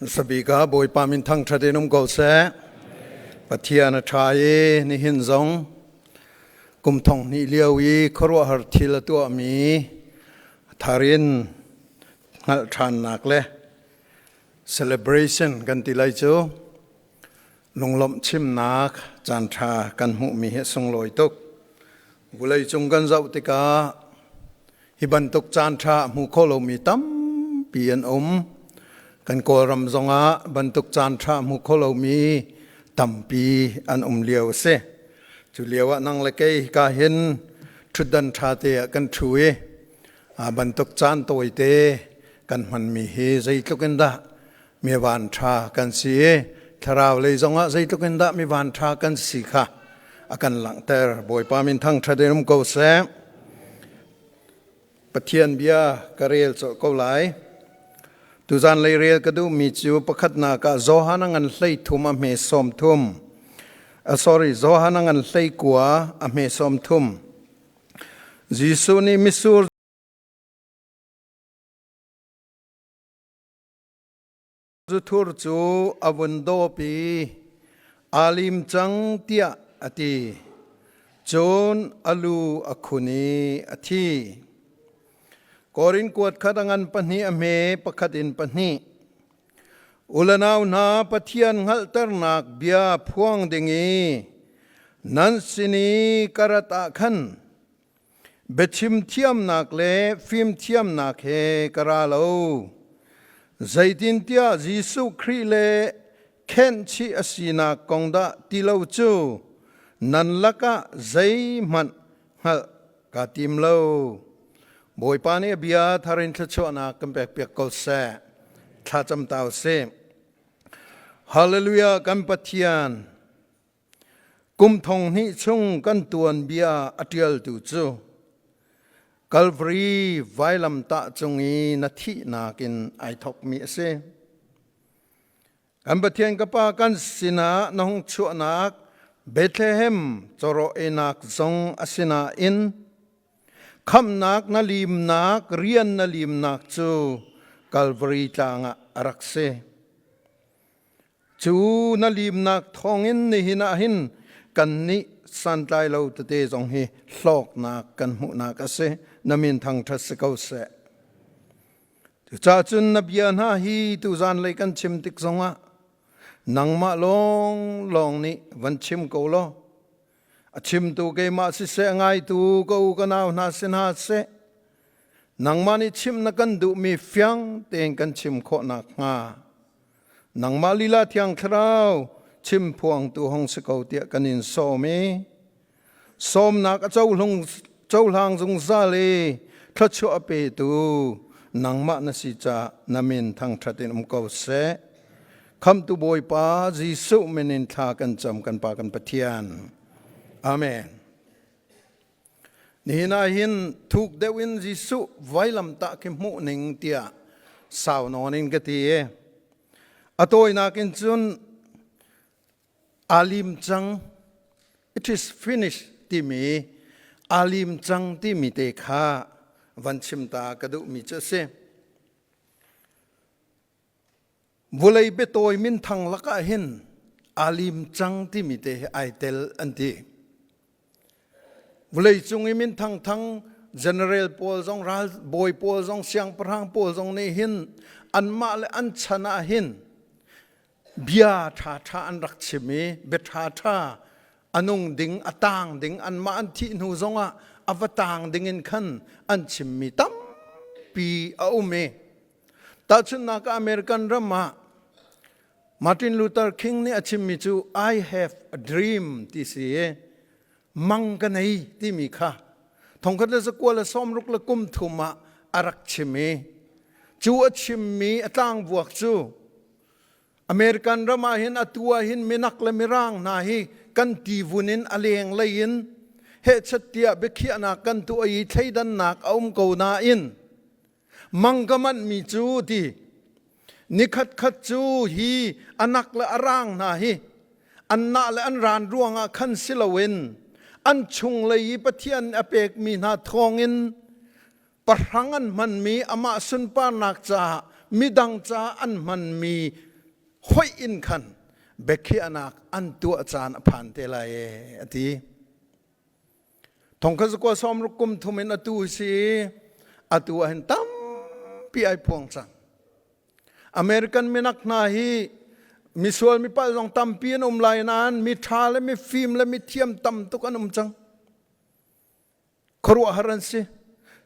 สบีกาบอยปามินทังทะเดนุมกอลเซปะเทียนชายนิหินซงกุมทองนิเลียววีครัวหร์ทิลตัวมีทารินหัลทานนักเล celebration กันติไลจูลงลมชิมนักจันทรากันหุมีเหตุทรงลอยตุกบุเลยจงกันเจ้าติกาฮิบันตุกจันทราหูโคโลมีตั้มเปลี่ยนกันโกรำจงอาบรรทุกจานทรามุขเรามีตั้มปีอันเลียวเสจุเลียวนั่งเล็กกาเห็นชุดดันชาเตะกันช่วยบรรทุกจานตัวเตะกันมันมีเฮใจตุกันดามีวันชากันสีทาราวเลยจงอาใจตุกันดามีวันชากันสีค่ะกันหลังแต่บอยปามินทั้งทะเดนุมเกาเสปะเทียนเบียกระเรียลโจเกาไหลตุจันเลยเรียกดูมีจูประคัดนากาโจฮานังันไลทุมอเมสอมทุมsorry โจฮานังันไลกัวอเมสอมทุมจิสุนีมิสูรจุทุรจูอวันโดปีอาลิมจังเตียอติโจนอลูอคุนีอทีกอรินกวดขัดงันปนีอเมปขัดินปนีอุลนาวนาปะเทียนหัลตรนักเบียพวงดิงีนันสินีกระตะขันเบชิมเทียมนักเลฟิมเทียมนักเฮกระโลใจตินเตียจิสุครีเลเข็นชีอสีนักกงดาติลาวจูนันละกะใจมันหัลกาติมโลบอยปานีเบียทารินทชวนากัมเปกเปียกกอลเซท่าจำตาวเซฮาเลลูยากัมปะเทียนกุมทงนิชงกันตวนเบียอติลตูจูกัลฟรีไวลัมตะจงอีนาทีนากินไอทอกมีเซกัมปะเทียนกับปากันสินาน้องชวนักเบธเลเฮมจโรเอนักจงอสินาอินคำนักนลิมนักเรียนนลิมนักจูกัลวรีจางรักเซจูนลิมนักทองอินนิหินาหินกันนิสันไตเราตเตจงฮีหลอกนักกันหุนักเซนมินทางทัศกาเซจ้าจุนนบียนาฮีตุจานเลยกันชิมติกจงะนังมาลองนี่วันชิมกูโลชิมตูเกมาสิเสง่ายตูก็อุกนาวนาสินหาเสนังมานี่ชิมนักันดูมีเฟียงเต็งกันชิมโคนักงานังมาลีลาเทียงคราวชิมพวงตูห้องสกาวเตียกันอินโซมีโซมนักเจ้าหางจงซาเลทัชวเปตูนังมานสิจานามินทางทัดินกาวเสคำตูบอยปาจิสุเมนินทากันจำกันปากันปะเทียนอาเมนนี่นาหินทุกเดวินจิสุไว้ลำตะคิมุนิงเตียสาวนอนินกตีเออตัวนักินจุนอาลิมจัง it is finished ที่มีอาลิมจังที่มีเตคาวันชิมตากระดูมีเจเซบุเลยเบตัวมินทังลักเห็นอาลิมจังที่มีเตไอเตลอันที่บุเลยจงมินทั้ง general ปอลจงรัลบอยปอลจงเสียงพรังปอลจงนี่หินอันมาเลอันชนะหินเบียท่าอันรักชิมีเบท่าอันุงดิ่งอตางดิ่งอันมาอันที่นูจงอวตางดิ่งอินขันอันชิมีตั้มปีเอาเมตาชุนนักอเมริกันรัมมาร์ตินลูเทอร์คิงนี่อชิมิจู I have a dream ที่เสียมังกันไอที่มีค่ะทงกันจะกลัวละซ้อมรุกละกุมทุมะอารักชิมีจูอชิมีตั้งบวกจูอเมริกันรามาเห็นอตัวเห็นมินักละมิร่างนาฮีกันตีวุนินอเลงเลยอินเฮชัดเตียเบขียนักกันตัวอีไทยดันนักเอาเกานาอินมังกมันมีจูที่นิขัดจูฮีอนักละร่างนาฮีอันนาและอันรานร่วงขันสิลเวนอันชุงเลยปะเทียนอเปกมีนาทองอินปะรังอันมันมีอามาสุนปานักจา มิดังจ้าอันมันมี ห้อยอินขันเบกขี้อนักอันตัวจานผ่านเตลัยทีทงข้าสกัวซ้อมรุกุมทุเมนอตูสีอตัวเห็นตั้มปีไอพวงจังอเมริกันมีนักนาฮีมีส่วนมีป้ายรองตั้มปีนลายนานมีทาและมีฟิล์มและมีเทียมตั้มตุกันจังครัวฮารันซี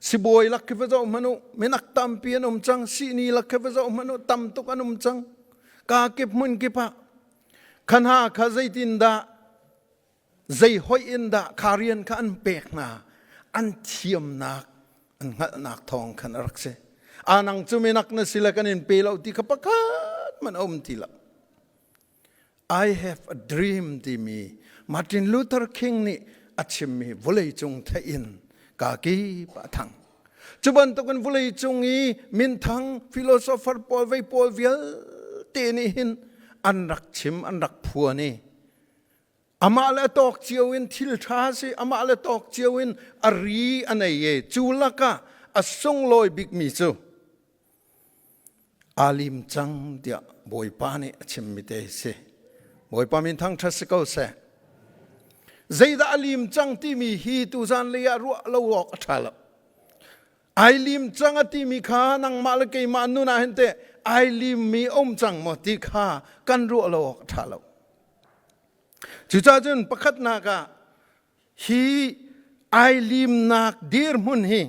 สิบอยลักเฟจ้ามนุมีนักตั้มปีนจังสีนีลักเฟจ้ามนุตั้มตุกันจังกาเก็บมุนกิปะขันหาข้าใจตินดาใจหอยอินดาคาเรียนขันเปกนาอันเทียมนักอันหัดนักทองขันรักเสอานังจุมีนักนั่นสิละกันอินเปล่าที่ขปกัดมันอมทีละ I have a dream ที่มีมาร์ตินลูเทอร์คิงนี่อัจฉริยะวุเลยจงเทอินกากีปะทังจุบันตุกันวุเลยจงอีมินทังฟิโลโซฟาร์ปอลไวปอลเวลเตนิหินอันรักชิมอันรักผัวนี่อามาเลตอกเจียวอินทิลชาสิอามาเลตอกเจียวอินอารีอันไหนเยจูลักะอส่งลอยบิกมิจูอาลิมจังเดียบอยปานี่ชิมมิเตเสบอยปามินทังทัศกเอาเสใจดาอาลิมจังที่มีฮีตุจันเลียรัวลาวอกชาลไอลิมจังที่มีขานังมาเลกมานุนาเห็นเตไอลิมมีอมจังหมดที่ขากันรัวลาวอกชาลจุดจุนประคัดนากะฮีไอลิมนักดีร์มุนฮี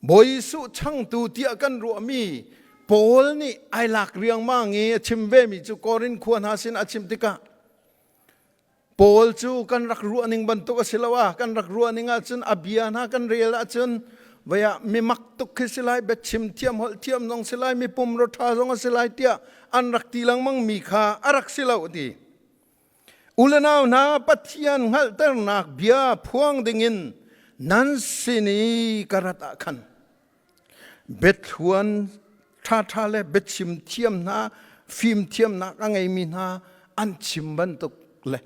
บอยสุช่างตูเตียกันรัวมีโพลนี่ไอหลักเรียงมั่งเงี้ยชิมเวมิจูกอรินควรหาสินอาชิมติกะโพลจูกันรักรัวนิงบรรทุกสิลาวะกันรักรัวนิงอาจนอภิยานากันเรียลอาจนเวียมีมักตุกสิลายเบ็ดชิมเทียมหอลเทียมน้องสิลายมีปุ่มรถท้าสองสิลายเตียอันรักตีลังมั่งมีขาอารักสิลาวดีอุลนาวนาปัทยันหัลเตอร์นักเบียพวงดิ่งนันสินีกระตะขันเบ็ดหวนท่าเล่เบ็ดชิมเทียมนาฟิล์มเทียมนาอังไงมีนาอันชิมบันตุกเล่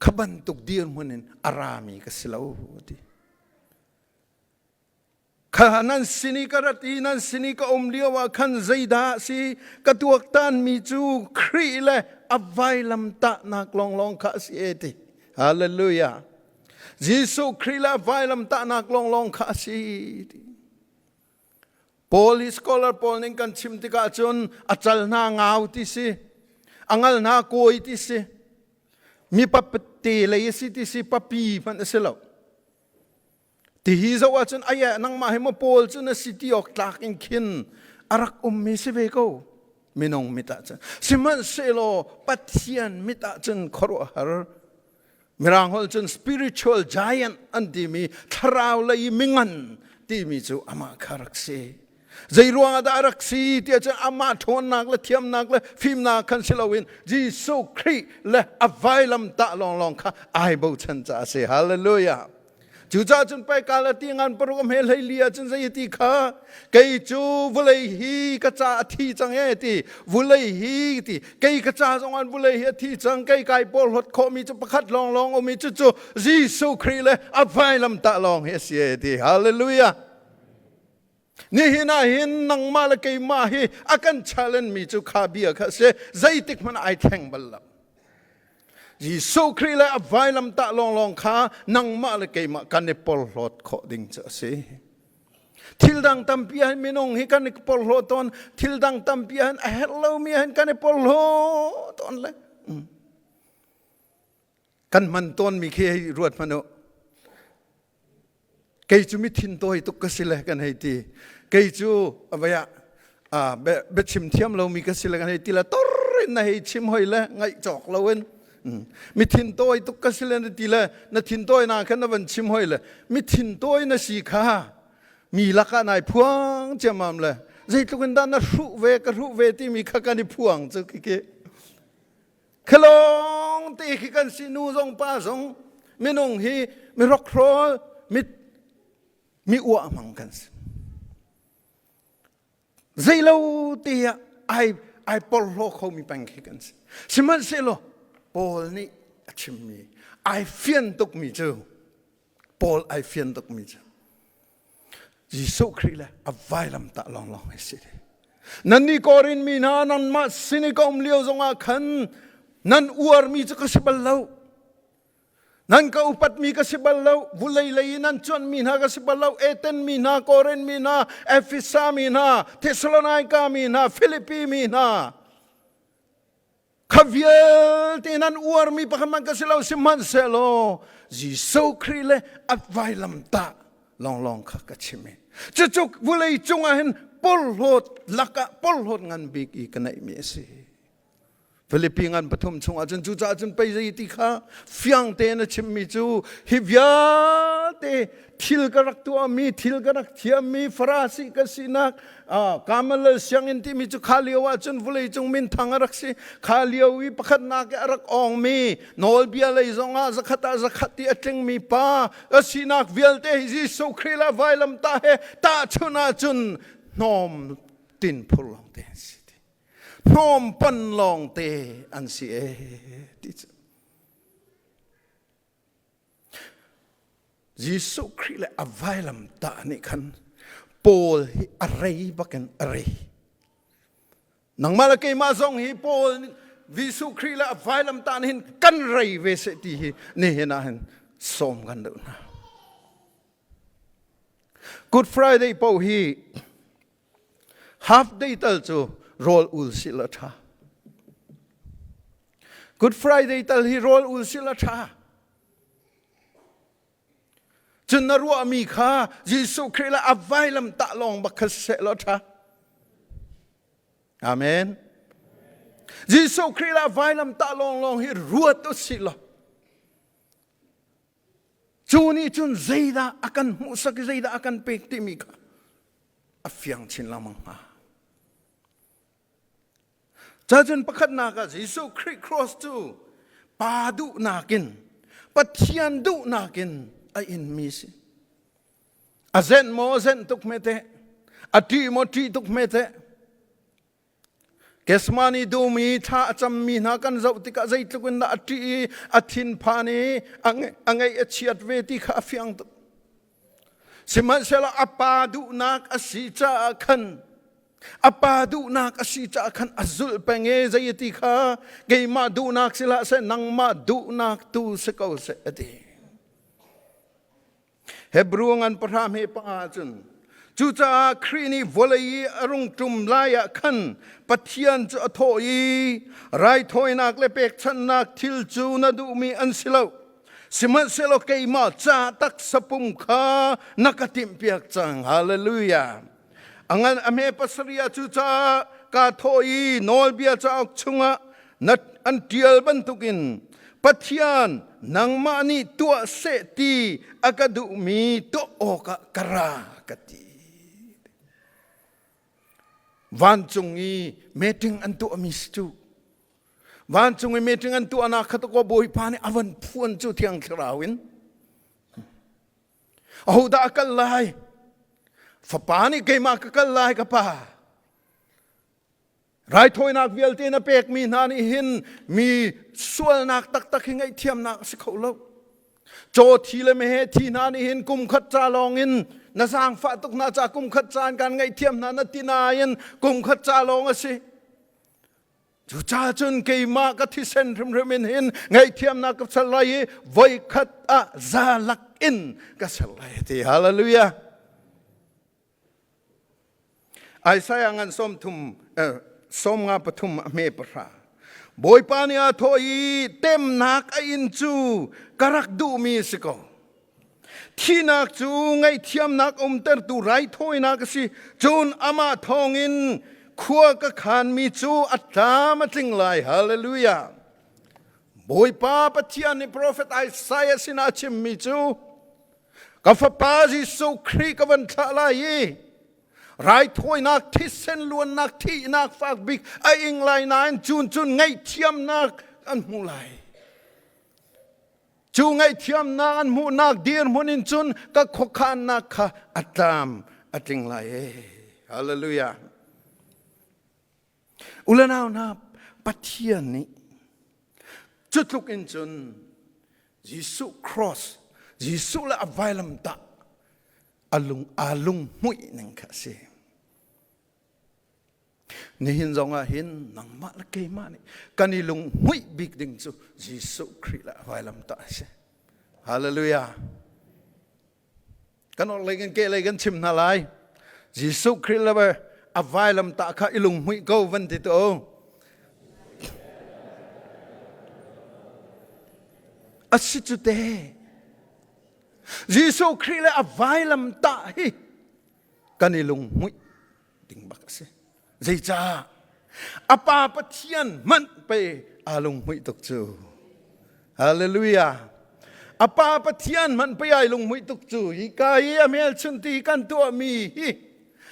ขบันตุกเดียร์มุนินอารามีก็สิลาวดีข้านันสินีกระตีนันสินีก็อมเลียวว่าขันใจดาสิกระตัวตันมีจูครีเล่อวัยลำตะนักลองข้าสิเอติฮาเลลูยายิสุครีเล่อวัยลำตะนักลองข้าสิพอลิสคอลเลอร์พอลนิงกันชิมติกาจนอัจฉริยะงาวติสิอังลนาโกยติสิมีปัปติเลยสิติสิปัปีมันเสลาที่ฮิซาว่าจนอายะนังมาให้มาพอลจนสิติออกจากอินคินอารักมีสิเวโกมินงมิตาจนสิมันเซโลปัทยันมิตาจนครัวฮาร์มิรังฮอลจน spiritual giant อันที่มีทราวเลยมิงันที่มีจูอามาคารักเซใจรวงอารักซีที่จะอามาทวนนักและเทียมนักและฟิล์มนักคันสิลาวินยิสุคริและอวัยลำตะลองค่ะไอบูชันจ่าเสียฮาเลลูยาจูจ่าจนไปกาลตีงานโปรแกรมเฮลเลียจนใจตีข้าเกยจูวุเลยฮีกระจ่าที่จังเอตีวุเลยฮีตีเกยกระจ่าจังวันวุเลยฮีที่จังเกยไก่ปอลหดโคมีจะประคัดลองโอมีจู่ยิสุคริและอวัยลำตะลองเฮเสียตีฮาเลลูยานี่หินาหินนังมาลกมาฮีอากันชาเลนมีจุขาบียค่ะเสใจติกมันไอแทงบัลลังยิสุคริและอวัยลำตะลองขานังมาลกมากันเนปอลโหดขอดิ่งจะเสทิลดังตัมพิฮันมินงฮิกันเนปอลโหดตอนทิลดังตัมพิฮันเฮลโลมีฮันกันเนปอลโหดตอนเลยกันมันต้นมีแค่รวดมันเกยจูมิทินโตยตุกกสิเลกันให้ตีเกยจูอะไรเบ็ดชิมเทียมเรามีกสิเลกันให้ตีละตอร์นให้ชิมหอยละไงจอกเราเองมิทินโตยตุกกสิเลนตีละนัทินโตยนาขันนับวันชิมหอยละมิทินโตยนัสีขามีลักษณะพวงเจามามละใจตุกันด้านนัรุเวกรุเวที่มีข้ากันพวงจุกเกขลองตีขี้กันสินูซงป้าซงมินงฮีมิรอกโรมีอ้วมังกันใจเราตีไอปอลโลเขามีปังกันสิมันเสโลปอลนี่ชิมมีไอเฟียนตุกมีเจ้าปอลไอเฟียนตุกมีเจ้ายิสุคริละอวัยลำตะลองให้สิ นันนี่กอรินมีนานันมาสินิกอมเลียวจงอาขันนันอวร์มีจะกสิบลาวนันก็อุปัตมีกสิบลาววุเลยเลยนันจวนมีนากสิบลาวเอเธนมีนากอรินมีนาเอฟิสามีนาเทสโลไนกามีนาฟิลิปปีมีนาขวิลที่นันอวร์มีปะขมันกสิลาวสิมันเซโลจีสุครีเลอับไวลัมตาลองขักชิมจะจุกวุเลยจงอาเห็นปลหดลักะปลหดงันบิกอีกันไอเมสิฟิลิปปินส์ปฐมชงอาจารย์จูจ่าอาจารย์ไปใจติข้าฟิยังเตนชิมมิจูฮิบยาเตทิลกรักตัวมีทิลกรักเทียมีฟราสิกสินักกามลเสียงอินทิมิจูขาเลียวอาจารย์ฟุเลยจงมินทางรักสิขาเลียววิปขัดนักรักองมีโนลเบียเลยจงอาสักที่อัจฉริมีป้าสินักเวลเตฮิสุครีลาไวลัมตาเฮตาชุนาจุนนอมตินพูลองเตนสินอมปันลองเตอันสิดิยิสุคริเลอวัยลัมตานี่ขันโปลอะไรบักันอะไรนังมาละเกมาซองฮีโปลยิสุคริเลอวัยลัมตานี่กันไรเวสตินี่เห็นนะเห็นสมกันดูนะ Good Friday พอฮี half day ตัลจูroll ul silata Good Friday ตัลฮี roll ul silata จนนรัวมีข้ายิสุคริสต์อวัยลัมตะลองบักเสลtaอาเมนยิสุคริสต์อวัยลัมตะลองฮีรัวตุสิลจูนี่จุนใจดาอากันมุสักใจดาอากันเป็กติมีข้าอฟยังชินละมังมาจะจนประคัดนักยิสุคริสต์ครอสจูปาดุนักินปัทยันดุนักินไออินมิสิอาเซนโมเซนตุกเมเตอตีโมตีตุกเมเตเกสมานีดูมีท่าจำมีนักกันเจ้าติกาใจตุกินดาอตีอธินพานีอังไงเชียดเวทีข้าฟิยังตุสิมันเสละอปาดุนักอสิจาคันอปาดูนักอสิจาคันอซุลเปงเอใจติข้าเกยมาดูนักสิละเสนังมาดูนักตูสกาวเสอดีเฮบรูงันพระเมปอาจุนจูจ่าครีนีวลัยอรุงจุมลายขันปัทยันจะทอยไรทอยนักเลเปกชันนักทิลจูนดูมีอันสิลาวสิมันเสลเกยมาจ่าตักสปุมข้านักติมเปียกจังฮาเลลูยาอังอเมปัสริยจูจ่ากาทอยนอลเบียจ่าออกชุงะนัดอันเดียลบันทุกินปัทยันนังมานีตัวเสตีอากาดูมีตัวโอกะกรากติวันจงอีเมติงอันตัวมิสตูวันจงอีเมติงอันตัวนักขัตกบอยพานีอวันพวนจูเทียงคราวินเอาดากัลไลฝปานีเกมากัลไลกับป้าไรทอยนักเวลตีนเปกมีนานี่หินมีส่วนนักตักหิงไอเทียมนักสิเขาเล่าโจทีเลเมเฮทีนานี่หินกุมขัดจาลองอินนาสร้างฝาตุกนาจากกุมขัดจานกันไงเทียมนาตินายินกุมขัดจาลองสิจูจ่าจุนเกยมากที่เซนทรัมเรมินหินไงเทียมนักกับสลายไว้ขัดอาซาลักอินกับสลายที่ฮาเลลูยาไอซายังงันสมทุมสมงาปฐุมเมปราบอยปานีอาทอยเต็มนักอินจูกรักดูมีสิกที่นักจูไงเทียมนักเตอร์ตูไรทอยนักสิจูนอามาทองอินขัวกะขานมีจูอัตตามาจิงไลฮาเลลูยาบอยปาปะเทียนในโปรเฟตไอซายสินาชิมมีจูกัฟปาจิสุครีกวันทาลายไรถอยนักที่เส้นล้วนนักที่นักฝากบิกไออิงไลนายจุนไงเทียมนักอันมูไลจูไงเทียมนักอันมูนักเดียร์มุนินจุนก็ขกานนักค่ะอัตามอัติงไลฮาเลลูยาอุลนาวนาปัทเทียนนี้จุดลุกอินจุนยิสุครอสยิสุละอวัยลัมตะอาลุงมุยนังค่ะสิ นี่หินจงอาหินนังมาละเกมานี่กันนี่ลุงหุยบิกดิ่งจูยิสุคริสต์ละไว้ลำตาเสฮาเลลูยากันอะไรกันเกอะไรกันชิมนาลายยิสุคริสต์ละไปอไว้ลำตาข้าอิลุงหุยกูวันที่โตอาศิจุเตยิสุคริสต์ละอไว้ลำตาฮีกันนี่ลุงหุยดิ่งบักเสใจจ้าapa patian man pe alung hui tuk chu hallelujah apa patian man pe alung hui tuk chu hi ka hi amel chun ti kan tu mi hi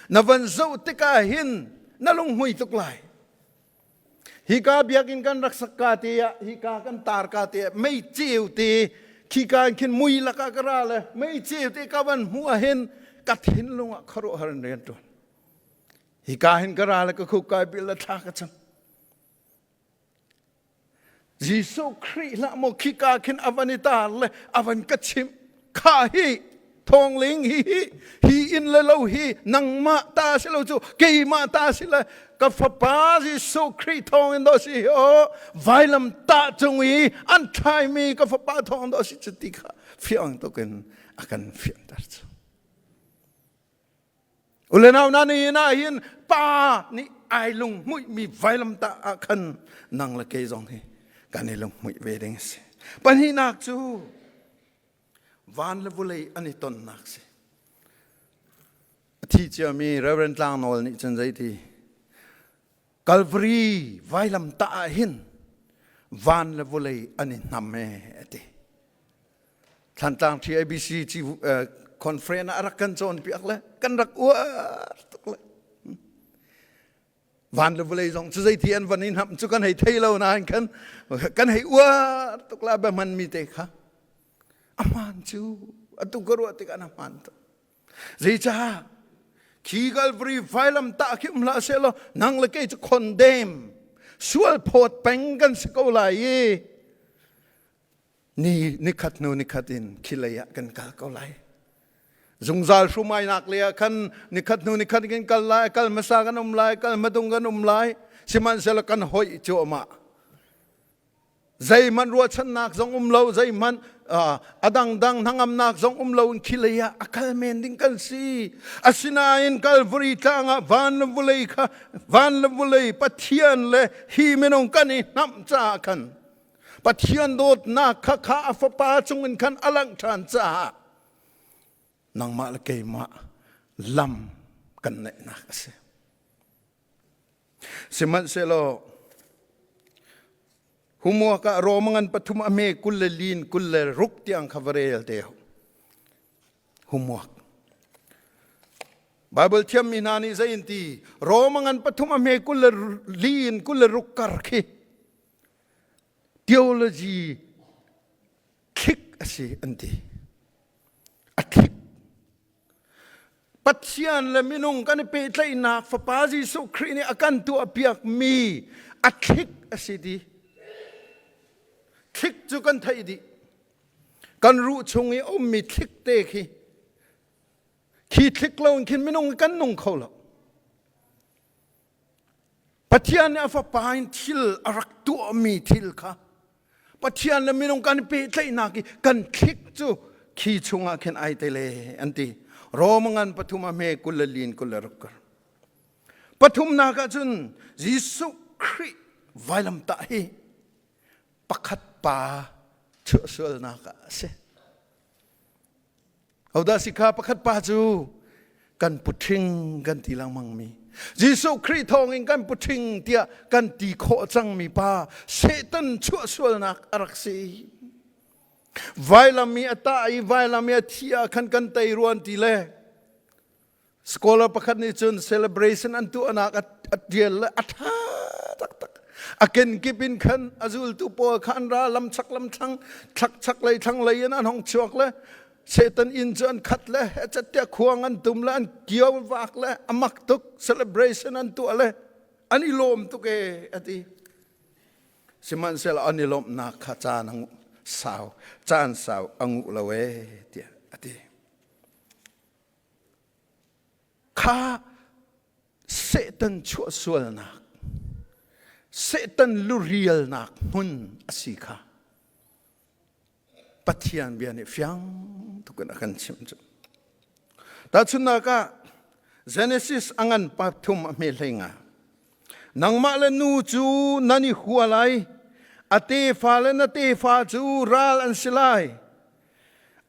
navan zo te ka hin nalung hui tuk lai hi ka biakin kan raksak ka te hi ka kan tar ka te mei chiu te khi ka kin mui la ka kara le mei chiu te ka ban hu hen ka thin lunga kharo haran ren tu hi ka hin kara la ka khu ka bil la tha ka cham Jesu Christ la mo khi ka khin avanita le avan ka chim kha hi thong ling hi in le lo hi nang ma ta se lo chu ke ma ta se la ka fa pa Jesu Christ thong in do si ho vailam ta chung wi an thai mi ka fa pa thong do si chuti kha fiang to ken akan fiang tar chu ulenau na ni na hin pa ni ai lung mui mi vailam ta akan nang la ke jong hi kan ni lung mui ve ding se pan hi nak chu van le vulei ani ton nak se thi cha mi reverend lang nol ni chen jai thi Calvary vailam ta hin van le vulei ani nam me ati than tang thi abc chi conference arakan chon piak le kan rak wa tuk le van le vulei jong chai thian van in ham chu kan hei thei lo na kan hei wa tuk la ba man mi te kha aman chu atu garu te kan aman to zai cha khi Calvary vailam ta kim la se lo nang le ke chu condemn sual phot peng kan se ko lai ni khat no ni khatin khilaya kan ka ko lai zungzal shumai nak le khan ni khat nu ni khat gen kal lai kal masa kan lai kal madung kan lai siman sel kan hoi chu ma zai man ro chan nak zong lo zai man adang dang hangam nak zong lo in khilaya akal men ding kal si asina in Calvary tanga van vulei kha van vulei pathian le hi menong kan ni nam cha kan pathian dot na kha kha fa pa chung in kan alang than cha nang ma la ke ma lam kan ne na ka se siman se lo humwa ka romangan pathum ame kullelin kulle ruk tiang khavarel te humwa Bible thiam minani zainti romangan pathum ame kullelin kulle ruk kar khi theology khik ase anti athik Pathian le minung kan pe tlai nak fa pa Jesu Christ ni akan tu apiak mi athik asidi thik chu kan thai di kan ru chungi om mi thik te khi thik lo kin minung kan nung khola Pathian ne fa pa in thil arak tu mi thil kha Pathian le minung kan pe tlai nak kan thik chu khi chunga khen ai te le anti romangan pathuma me kulalin kularukar pathum na ka chun Jesu Christ vailam ta hi pakhat pa chusol na ka se auda sikha pakhat pa chu kan puthing kan tilang mang mi Jesu Christ thong in kan puthing tia kan ti kho chang mi pa Satan chusol na arak se Vailami ata ai vailami athia khan kan tai ruan ti le scholar pakhat ni chun celebration antu anak adiel atha tak tak aken kipin khan azul tu po khan ra lam chang thak lai thang lai an hong chuak le Satan in jan khat le chatia khuang an tum la an kiaw wak le amak tuk celebration antu ale ani lom tu ke ati siman sel ani lom na kha cha nang sao chan sao angu lawe tia ati kha Satan chua sual nak Satan lurial nak mun asika Pathian biani fiang tukun akan chimju ta chunna ka Genesis angan pathum amelenga nangma le nu chu nani hualai ate fa le na te fa chu ral an silai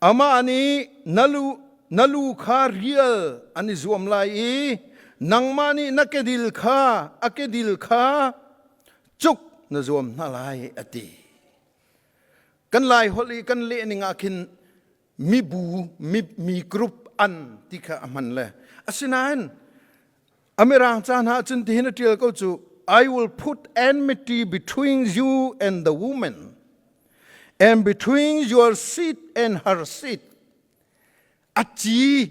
ama ani nalu kha real ani zuam lai nangma ni nakedil kha akedil kha chuk na zuam na lai ati kan lai holi kan le ni nga khin mi group an tika aman le asinan amirang chan ha chun tin tial ko chu I will put enmity between you and the woman and between your seed and her seed achi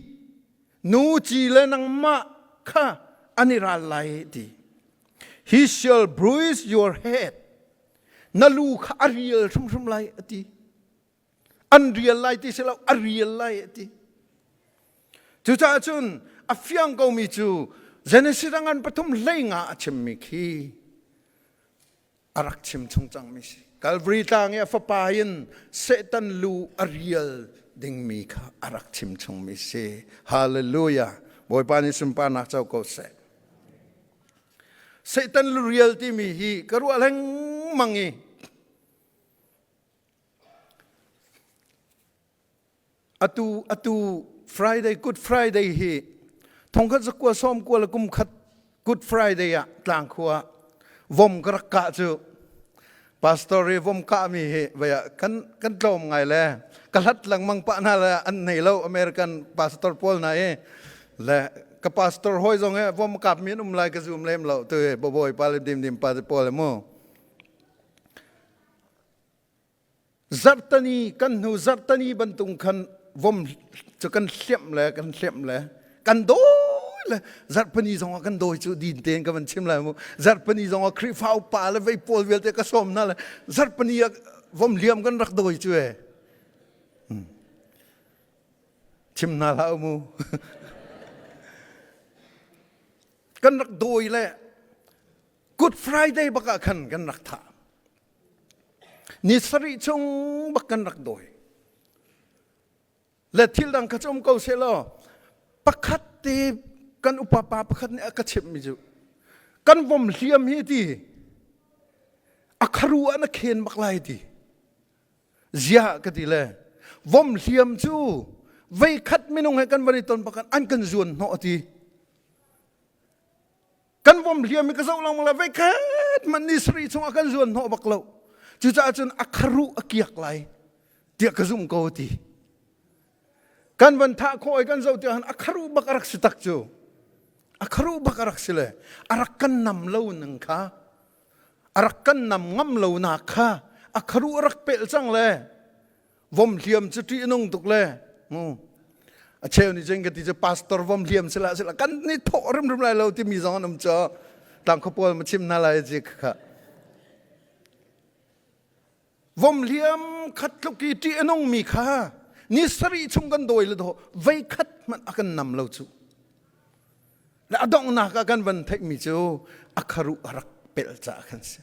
nu chi le nang ma kha anira lai di he shall bruise your head nalu kha ariel thum lai ati unreal lai ti selo ariel lai ati chu cha chun a fiang ko mi chu Genesis angan pathum lenga achimmi khi arak chim chungchang mi si Calvary tang ya fapayin Satan lu ariel ding mi kha arak chim chung mi si hallelujah boy pani sumpa nak chau ko se Satan lu real ti mi hi karu aleng mangi atu Friday Good Friday hi thong khat zakwa som kwa la kum khat Good Friday ya tlang khua vom krak ka chu pastor re vom ka mi he baya kan tlom ngai le kalat lang mang pa na la an nei lo American pastor Paul na le ka pastor hoi zong he vom kap mi lai ka zum lem lo tu boy pal dim pa Paul mo zartani kan hu zartani bantung khan vom chu kan hliam le kan do le zarpani zong kan do chu din ten ka man chim la mo zarpani zong khri phau pa le vei pol vel te ka som na le zarpani vom liam kan rak do chu chim na la mu kan rak do le Good Friday baka kan rak tha ni sari chung bak kan rak do le thil dang ka chom ko se lo pakhat ti kan upapa pakhat ni akachim mi ju kan vom hliam hi ti akharu an khen maklai ti zia ka ti le vom hliam chu vei khat minung he kan bari ton pakan an kan zun no ti kan vom hliam mi ka zo lang la vei khat man ni sri chung akan zun no baklo chu cha chun akharu akiak lai ti ka zum ko ti kan van tha khoi kan zo ti han akharu bakarak sitak chu akharu bakarak sile arakan nam lo nang kha arakan nam ngam lo na kha akharu rak pel chang le vom hliam chu ti nong tuk le a cheu ni jeng ti je pastor vom hliam sila kan ni tho rim lai lo ti mi zong nam cha tang kho pol ma chim na lai ji kha vom hliam khat lu ki ti nong mi kha ni sari chung kan doi le do vei khat man akan nam lo chu la adong na ka kan van thek mi chu akharu arak pel cha khan se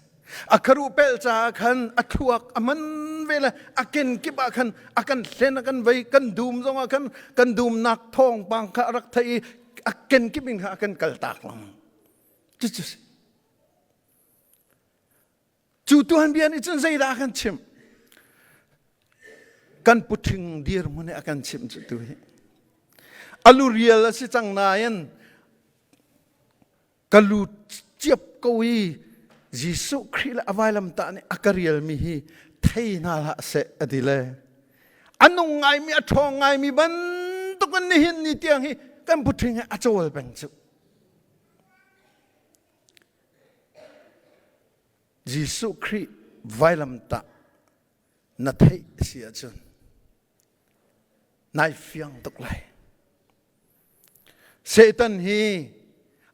akharu pel cha khan athuak aman vela aken ki ba khan akan hlen akan vei kan dum zong akan kan dum nak thong pang kha rak thai aken ki bin akan kal tak lang chu tuhan bian i chen zai da kan chim kan puting dir mune akan chim chu tu he alu real si chang na yan kalu chiap koi Jisu Christ availam ta ne akarial mi hi theina la se adile anung ngai mi athong ngai mi ban to kan ni hin ni tiang hi kan puting achol bang chu Jisu Christ vailam ta na thei sia chun nai fiang tok lai Satan hi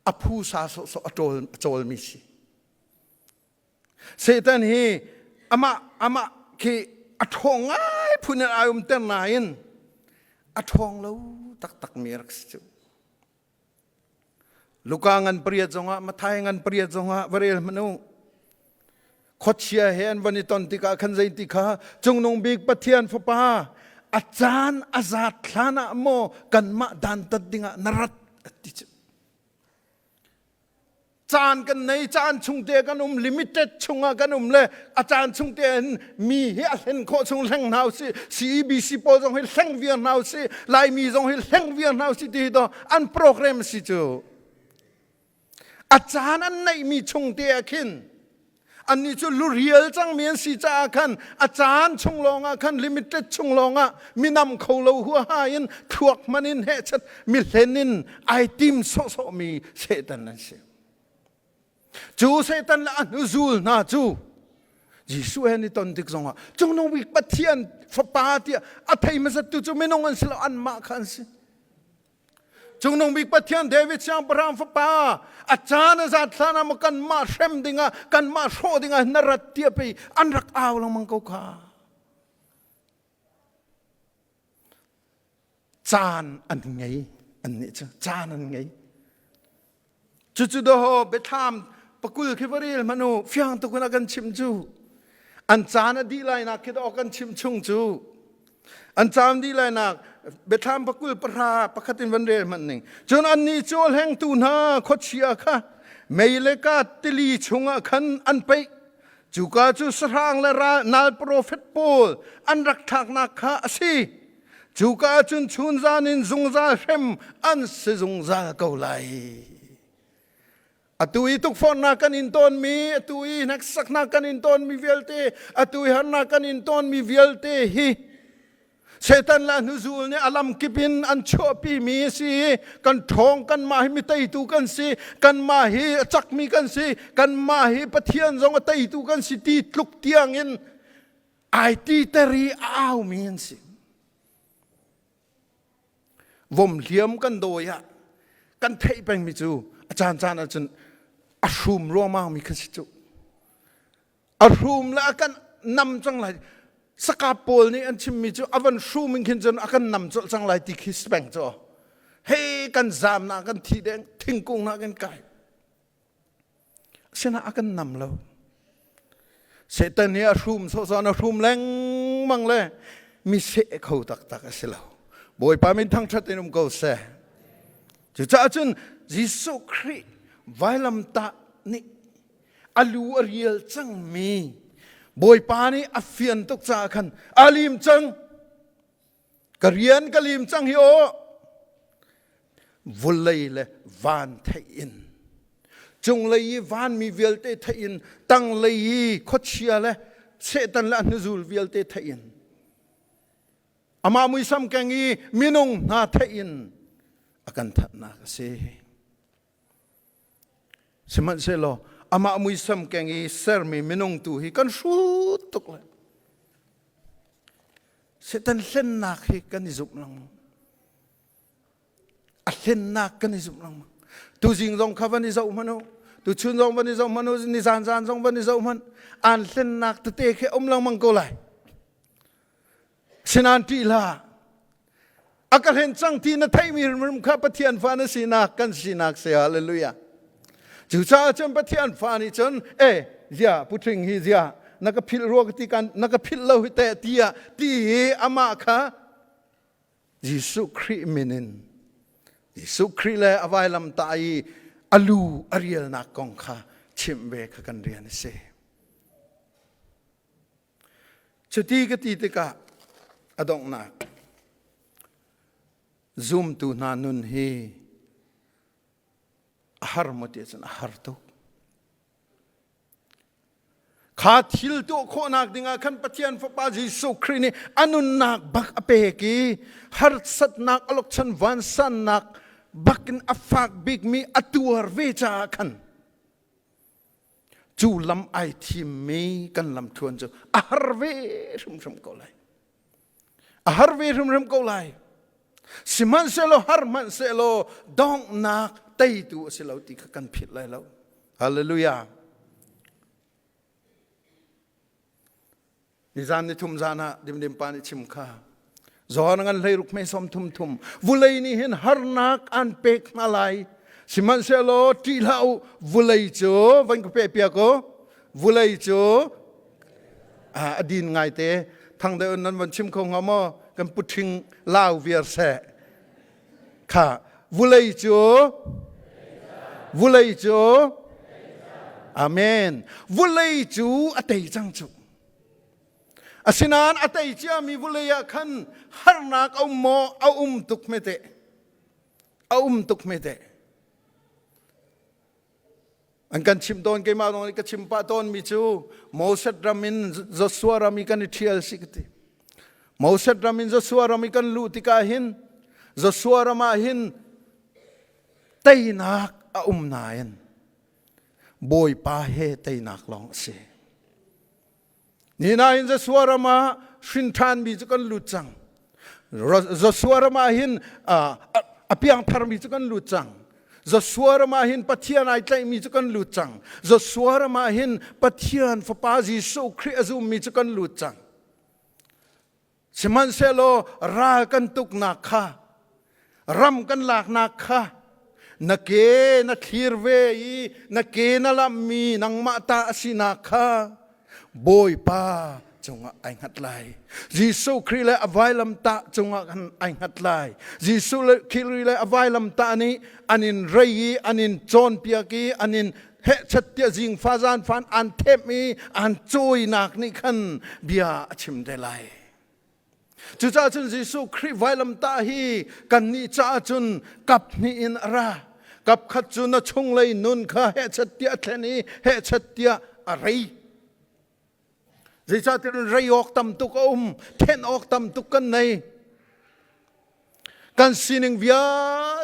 aphu sa so atol mi si Satan hi ama ki athong ai phun ayum ten nain athong lo tak mi rak chu ลูกางันเปรียดจงะมาไทยงันเปรียดจงะวเรลมนุขดเชียเห็นวันนี้ตอนที่กาขันใจติกาจงนงบิกปะเทียนฟ้าอาจารย์อาซาทลานะโมกันมาดันตัดดิ่งนรัตติจจานกันในจานชุงเตกันลิมิเต็ดชุงกันเลยอาจารย์ชุงเตนมีเห็นโคชงแหงนาวสิCBCโปจงเห็นแหงเวียนนาวสิลายมีจงเห็นแหงเวียนนาวสิที่ต่ออันโปรแกรมสิจูอาจารย์อันไหนมีชุงเตะขึ้นอันนี้จะลุเรียลจังเมียนสิจ้าคันอาจารย์ชงลงคันลิมิเต็ดชงลงมีนำเขาเราหัวหายินทวกมันินเฮชัดมีเลนินไอติมโซมีเซตันนั่นสิจูเซตันละอันอุซูลนาจูยิสุเฮนิตอนติกซงจงนงวิกปะเทียนฟ้าปาเตียอัฐิมันสัตตุจูไม่นงอันสละอันมาคันสิจงนงบิกปะเทียนเดวิดช่างพระรามฟ้าอาจารย์อาจารย์ท่านมากันมาเช่มดิ่งกันมาโชดิ่งนรัตเตียไปอันรักเอาลังมังกูขาจานอันไงอันนี้จ้ะจานอันไงจุดๆโดเบทามปะกุลคิดว่าเรื่องมนุษย์เฟียงตุกุนักันชิมจูอันจานดีไลนักคิดออกกันชิมชุงจูอันจามดีไลนักเบทามปะกุลปราปะคัตินวันเรมันหนึ่งจนอันนี้โจลแห่งตูนาขดเชียค่ะไม่เลกาติลีชงขันอันไปจูกาจูสรางและนาลโปรเฟตโปลอันรักทักนักข้าสิจูกาจุนชุนจานินจงจาเข็มอันสิจงจาเกาไลatui tuk phone na kan in ton mi atui nak sak na kan in ton mi velte atui har na kan in ton mi velte hi setan la nuzul ne alam kipin an chopi mi si kan thong kan ma hi mi tai tu kan si kan ma hi chak mi kan si kan ma hi pathian zong tai tu kan si ti tluk tiang in ai ti teri au mi si vom liam kan doya kan thei peng mi chu achan chan achanอารุมรัวมากมีขึ้นสิจุอารุมแล้วกันนำจังไรสกาโปลนี่อันชิมมีจุอวันชูมิงขึ้นจนอากันนำจังไรที่คิสแบงจ่อเฮ้กันจามนากันทีแดงทิ้งกุ้งนากันไก่เสนาอากันนำแล้วเสตันเนี่ยอารุมโซซอนอารุมแรงมั่งเลยมีเสกเขาตักเสแล้วบอยปามินทั้งชัดเจนก็เสจุจ้าจนยิสุคริไว้ลำตานี่อาลูอาเรียลจังมีบอยปานี่อฟเฟียนตุกจาคันอาลิมจังกะเรียนกะลิมจังฮิโอวุลเลยเลวานเทอินจงเลยวานมีเวลเตเทอินตั้งเลยขดเชียเลเสตันละนซูลเวลเตเทอินอามามุยซัมกังอีมินงนาเทอินอากันทัดนากเซสมัยเสลออามามุยซัมแกงอีเซอร์มีมินงตูฮีกันสุดตุกเลยเสตันเล่นนักฮีกันนิจุบลังอัลเล่นนักกันนิจุบลังตูจิงจงข้าวันนิจามันตูชุนจงวันนิจามันนิจานจงวันนิจามันอันเล่นนักตะเตะแค่อมลังมังโกไลสินันทีละอาการเห็นจังทีนั่นไทยมีมันข้าปะเทียนฟ้านะสินักกันสินักเสียฮาเลลูยาจู่จ้าจนปะเทียนฟ้านี่จนเจ้าพูดถึงฮิเจ้านักพิลรัวกติกันนักพิลเล่าหิเตตียตีอามาค่ะยิสุคริมินินยิสุคริเลอวัยลำตายอาลูอารียลนักกองค่ะชิมเวกกันเรียนเสชุดที่กติติกาอดองนักซูมตูนานุนฮีอาหารหมดเยอะนะอาหารตุขาทิลตัวโคนักดิ่งขันปะเทียนฟ้าจิสุครีนี่อนุนักบักอเปกีฮาร์สัตนักอลกชันวันสันนักบักนอัฟฟักบิกมีอตัวเวจาขันจูลำไอทีมีกันลำทวนจูอาหารเวรุมก็ไลอาหารเวรุมก็ไลสิมันเซโลฮาร์มันเซโลดองนักไตตัวเซโลติกันผิดเลยแล้วฮาเลลูยานิจานนิทุมจานะดิมปานิชิมข้าจอนังเลยรุกไม่สมทุมวุเลยนี่เห็นฮาร์นักอันเป็กมาลาย สิมันเซโลจีลาวุเลยจูวันก็เปียก็วุเลยจูอดีนไงเตะทางเดินนั้นวันชิมคงหามอกันพุทธิงลาวเวียร์เสค่ะวุเลยจูวุเลยจูอาเมนวุเลยจูอเตยจังจูอาศินานอเตยจ้ามีวุเลยขันฮาร์นักเอาโมเอาตุกเมเตเอาตุกเมเตอันกันชิมตอนเกมาตอนนี้ก็ชิมปาตอนมิจูโมเสสรามินจอสวารามิกันเทียลสิกติโมเสสรามินจอสวารามิกันลูติกาหินจอสวารามาหินเตยนักนายนบอยปาเฮเตยนักลองเสนี่นายนจอสวารามาชินทานมิจูกันลูจังจอสวารามาหินอภิยังทาร์มิจูกันลูจังจะสวรมาหินปะเทียนไอใจมีจุกันลุจังจะสวรมาหินปะเทียนฟปาจิสุคริอาซุมีจุกันลุจังสมันเซโลรากันตุกนักข้ารำกันหลากนักข้านักเกนักขีร์เวยีนักเกนัลามีนังมาตาสินักข้าบอยป้าจงไอหัดไลยิสุคริเลอวัยลำตาจงไอหัดไลยิสุคริเลอวัยลำตานี้อันนินเรยีอันนินจอนเปียกีอันนินเฮชัดเตียจิงฟาซานฟันอันเทปมีอันจุยนักนี่ขันเบียชิมเดลัยจุจ้าจุนยิสุคริวัยลำตาฮีกันนี่จ้าจุนกับนี่อินรากับขัดจุนชงเลยนุนข้าเฮชัดเตียเทนีเฮชัดเตียอะไรจิตใจเรียกตำตุกเทนออกตำตุกกันในกันสินึงวิอา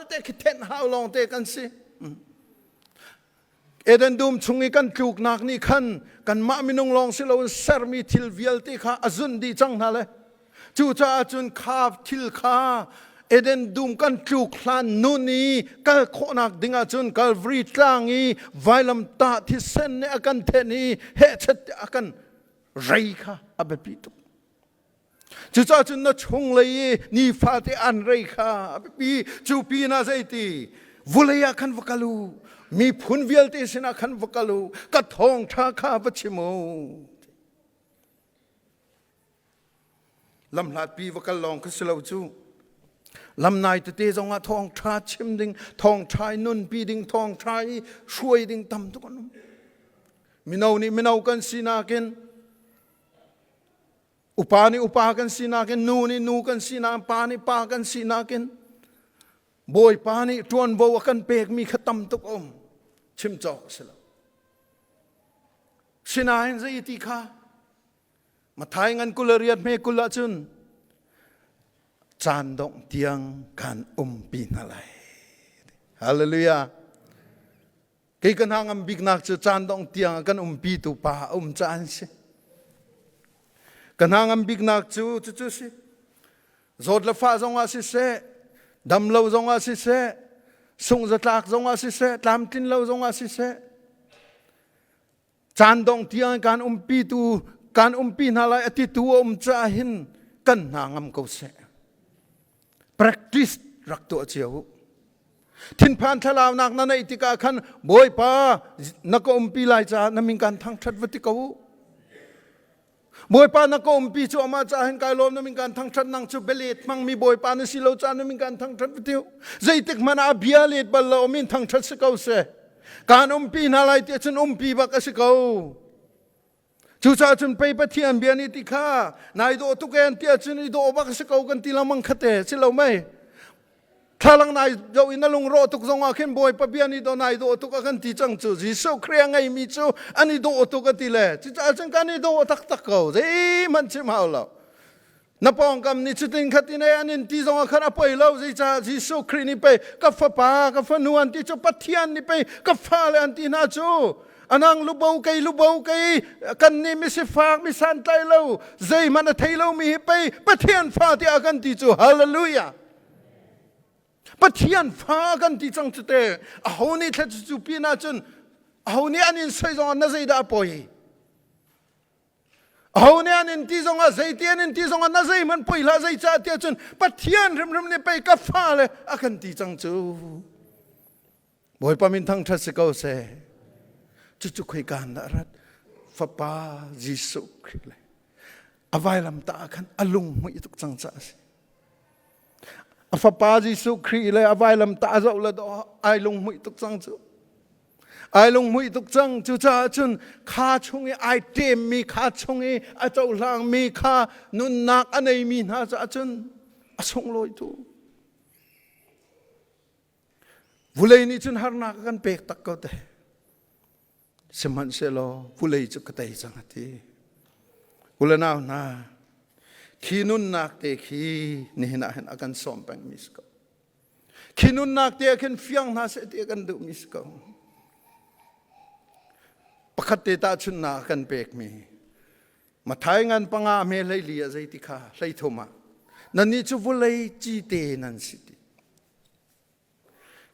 เตคิเทนหาวลองเตกันสิเอเดนดูมชุงอีกันถูกนักนี่ขันกันมามินุงลองสิเราเซอร์มีทิลวิลติข้าอจุนดีจังนั่นเลยจู่จ้าจุนข้าทิลข้าเอเดนดูมกันถูกลานนูนีกัลโคนักดิ่งจุนกัลวรีตางอีไวลัมตาที่เซนเนอกันเทนีเฮชัดอกันไรค่ะอับปีตุจู่จ้าจุนนัชงเลยนี่ฟาติอันไรค่ะอับปีจูปีน่าใจตีวุเลยขันวกัลูมีพุนเวลติสินะขันวกัลูกัดทองชาข้าวัชิโมลำหลาดปีวกัลลองก็สลาวจูลำนายตะเตจงอาทองชาชิมดิ่งทองชายนุ่นปีดิ่งทองชายช่วยดิ่งตำทุกคนมินาวนี่มินาวกันสินาเกนอุปานี่อุปากันสินาเกนนูนี่นูกันสินาปานี่ปากันสินาเกนบอยปานี่จวนบัวกันเปกมีขตำตุกชิมจอกสิละสินาเห็นใจตีข้ามาทายงันกุลเรียดเมกุลจุนจานดงเตียงกันปีนาไลฮาเลลูยาเกี่ยกันหางบิกนักจะจานดงเตียงกันปีตุปาจานสิกันหางบิกนักจูสิจดละฟ้าจงอาศิเสดำเลวจงอาศิเสส่งจะตากจงอาศิเสตามตินเลวจงอาศิเสจานดงเตียงกันปีตุการปีนาไลอติตัวจะหินกันหางเขาเสpractice รักตัวเจียวทินพานทลาวนักนั่นในติกาขันบอยป้านักปีไลจ้านั่นมีการทั้งชัดวัติกาบอยป้านักปีชัวมาจ้าเห็นกายลมนั่นมีการทั้งชัดนั่งชูเบลิตมังมีบอยป้าในสิโลจ้านั่นมีการทั้งชัดวัติวใจติกมันอาเบียลิตบัลลอมินทั้งชัดสกาวเสการปีนาไลเตียนปีบักสกาวจูจ้าจุนไปปะเทียนเบียนิติข้านายโดตุกแกนเตียจุนอีโดบักสกาวกันตีละมังคเตสิเราไม่ถ้าลังนายเจ้าอินลุงโรตุกจงอาเข็นบอยปะเบียนิโดนายโดตุกกันตีจังจูจิโซเครียงไงมีจูอันนี้โดตุกกันตีเล่จูจ้าจังกันนี้โดตักเขาเฮ้ยมันชิมเอาแล้วนับปองกำนิจุดินขัดที่ไหนอันนี้ตีจงอาขันไปแล้วจิจ้าจิโซครีนี่ไปกับฟ้าป่ากับฟ้านวลที่จูปะเทียนนี่ไปกับฟ้าเลยอันที่น่าจูอันนั้นลูกเบาไกกันนี่ไม่ใช่ฝากไม่สันใจเราใจมันไทยเรามีไปปะเทียนฟ้าที่อากันที่จูฮาเลลูยาปะเทียนฟ้ากันที่จังจุดเตะเอานี่แค่จูปีน่าจนเอานี่อันนี้ใส่จงอันนั้นใจได้ปอยเอาเนี่ยอันนี้ที่จงอันใจเตียนที่จงอันนั้นใจมันปอยละใจจ่าเตียจนปะเทียนริมนี่ไปกับฟ้าเลยอากันที่จังจูบ บ่อยปามินทั้งทัศเกาเสจุคุยกันนะรัฐฟ้าป้ายิสุคริเลยอวัยลำตาขันอลุงไม่ตุกจังจ้าสิฟ้าป้ายิสุคริเลยอวัยลำตาเจ้าละดอไอลุงไม่ตุกจังจูไอลุงไม่ตุกจังจูจ้าจุนข้าชงไอเต็มมีข้าชงไอเจ้าหลังมีข้านุนนักอันไหนมีน่าจ้าจุนอสงลอยตูวุเลยนี่จุนหานักกันเปกตักก็ได้สมันเสลอวุเลยจุกเตยจังทีวุลนาวนาขีนุนนักเตขีนี่นะเห็นอาการสอมแปงมิสกขีนุนนักเตขันฟียงนาเสตีกันดูมิสกปกติตาชุนนักกันเปกมีมาทายงานปังอาเมลัยเลียใจติขาลัยโทมานั่นนี่จูวุเลยจีเตนันสิติ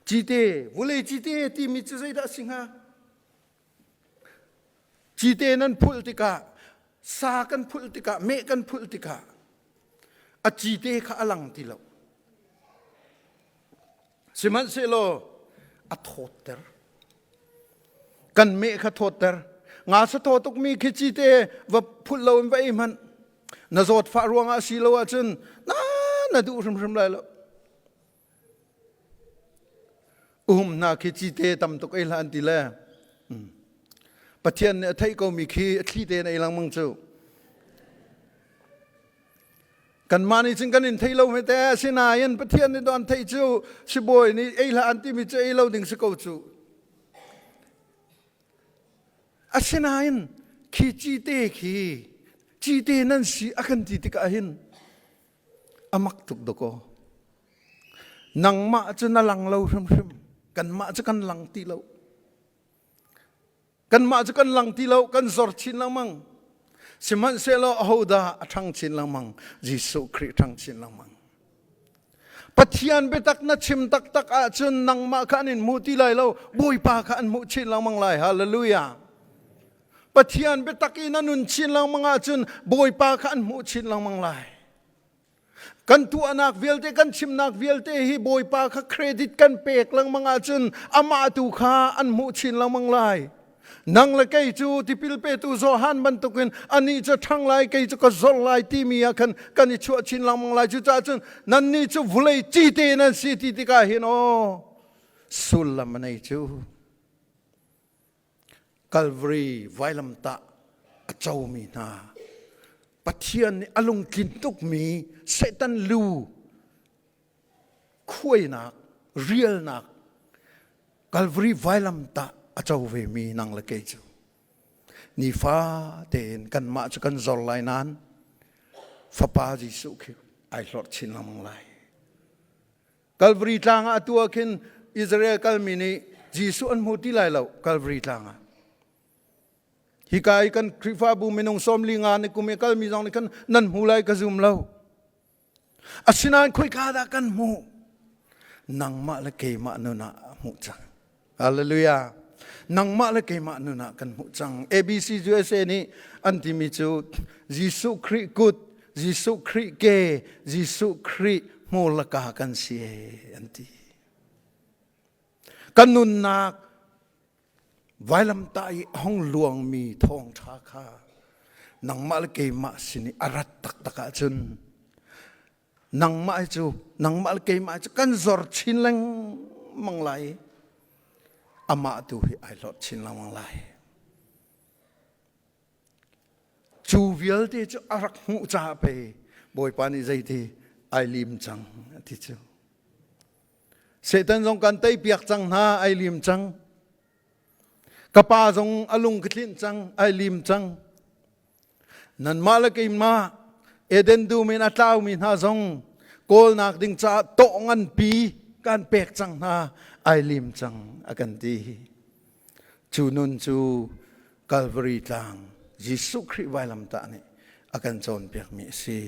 จีเตวุเลยจีเตที่มิจุใจดัสิงหาจีเตนั้นพุลติกาสากันพุลติกาเมกันพุลติกาอาจีเตข้าอลังติโลสิมันเซโลอัทโหเตอร์กันเมฆโทเตอร์งาสะโทตุกมีคิจีเตว่าพุลโลมไปมันน่าจดฟ้ารวงอาศิโลอาจนน่าดูรำไรแล้วน่าคิจีเตตำตุกไอลันติแลประเทศเนี่ยไทยก็มีขี้เตในหลังมังจูกันมานี่จึงกันอินไทยเราไม่แต่สินายันประเทศในตอนไทยจูสิบอยนี่ไอ้ละอันที่มีเจไอ้เราดึงสกุลจูอาสินายันขี้จีเตขี้จีเตนั่นสิอากันติติกาหินอามักตุกดก็นังมาจะนั่งหลังเราริมกันมาจะกันหลังตีเรากันมาจะกันหลังที่เรากันสอดชินละมังสิมันเสลอหูดาทั้งชินละมังยิสุคริทั้งชินละมังปัจจัยเบตักนัดชิมตักอาจนนังมาขันินมุติไลเราบุยปาขันมุชินละมังไลฮาเลลูยาปัจจัยเบตักอินันุนชินละมังอาจนบุยปาขันมุชินละมังไลกันตัวนักเวลเตกันชิมนักเวลเตฮีบุยปาขัเครดิตกันเปกละมังอาจนอามาตุขาอันมุชินละมังไลนังละไกจูที่พิลเปตูโซฮันบันตุกินอันนี้จะทั้งหลายไกจูก็โซลไลที่มีอากันกันนี่ชัวชินลำมังไลจูจ้าจนนั่นนี่จูวุเลยจีเตนันสิติติกาเห็นโอสุลมันไอจูกัลวรีไวลัมตะเจ้ามีนาปัจเจียนอารมณ์กินตุกมีเซตันลูคุยนักเรียลนักกัลวรีไวลัมตะเจ้าเวมีนังละเกจูนี่ฟ้าเต็นกันมาจะกันจอลไลนั้นฟ้าป้าจิสุขิไอหลอดชินละมังไลกัลวรีทางอาตัวขินอิสราเอลกัลมินีจิสุอันมุติไลเรากัลวรีทางฮิกายกันคริฟาบูมินงสมลิงานในกุมเอกัลมีจองในกันนั่นหูไลกระซุมเราอาศินานคุยกาดากันมูนังมาละเกมานุนะมุจังฮาเลลูยานังมาละเกมานุนะกันมุจัง ABC USA นี่อันที่มีจูยิสุคริกุดยิสุคริเกยิสุคริมูลกากันเสียอันที่กันนุนนักไว้ลำตายห้องหลวงมีทองชาคานังมาละเกมาสินีอารัตตักตะกะจุนนังมาจูนังมาละเกมาจูกันจอร์ชินลังมังไลอามาดูให้ไอหลอดชินลังมังไลจูเวลที่จูอารักมุจ่าไปบ่อยปานิใจที่ไอลิมจังที่จูเสตันทรงกันไตเปียกจังนาไอลิมจังกป้าทรงอลุงกลินจังไอลิมจังนั่นมาละกินมาเอเดนดูมินาตาวมินาทรงโกลนักดิ่งจ่าโตงันปีการเปกจังนาไอลิมจังอากันดีจูนุนจูกัลวารีตังยิสุคริไวลัมตานี่อากันจนเปียกมีสี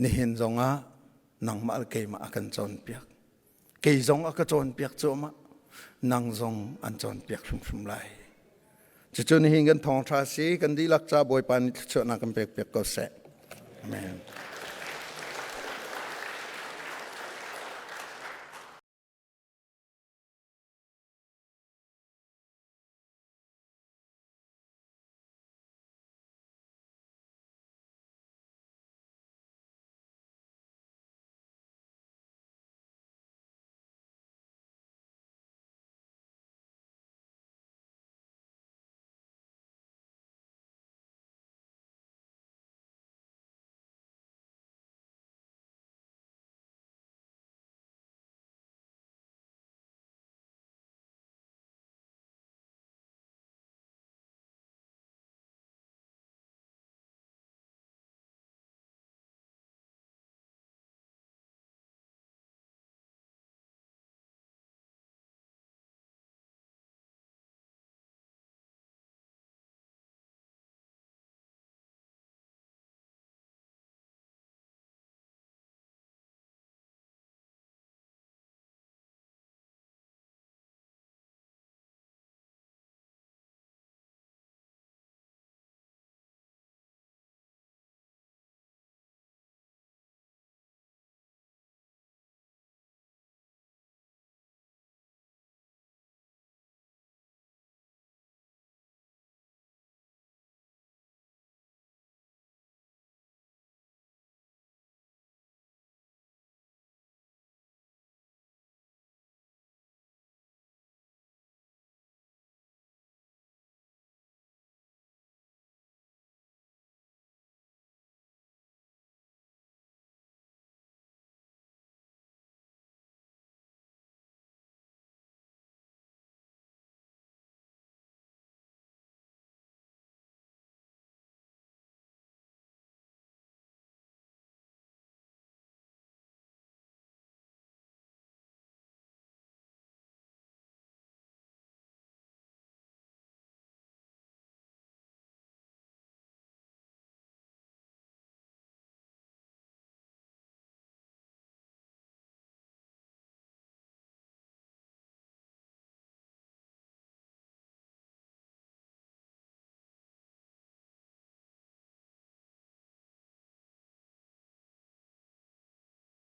นี่เห็นจงอ่ะนังมาละเกมาอากันจนเปียกเกยจงอากันจนเปียกโจมะนังทรงอันจนเปียกชุ่มๆไหลจะจนหิงกันทองทราสีกันดีลักษาบอยปานเชื่อนักกันเปียกก็แสะแม่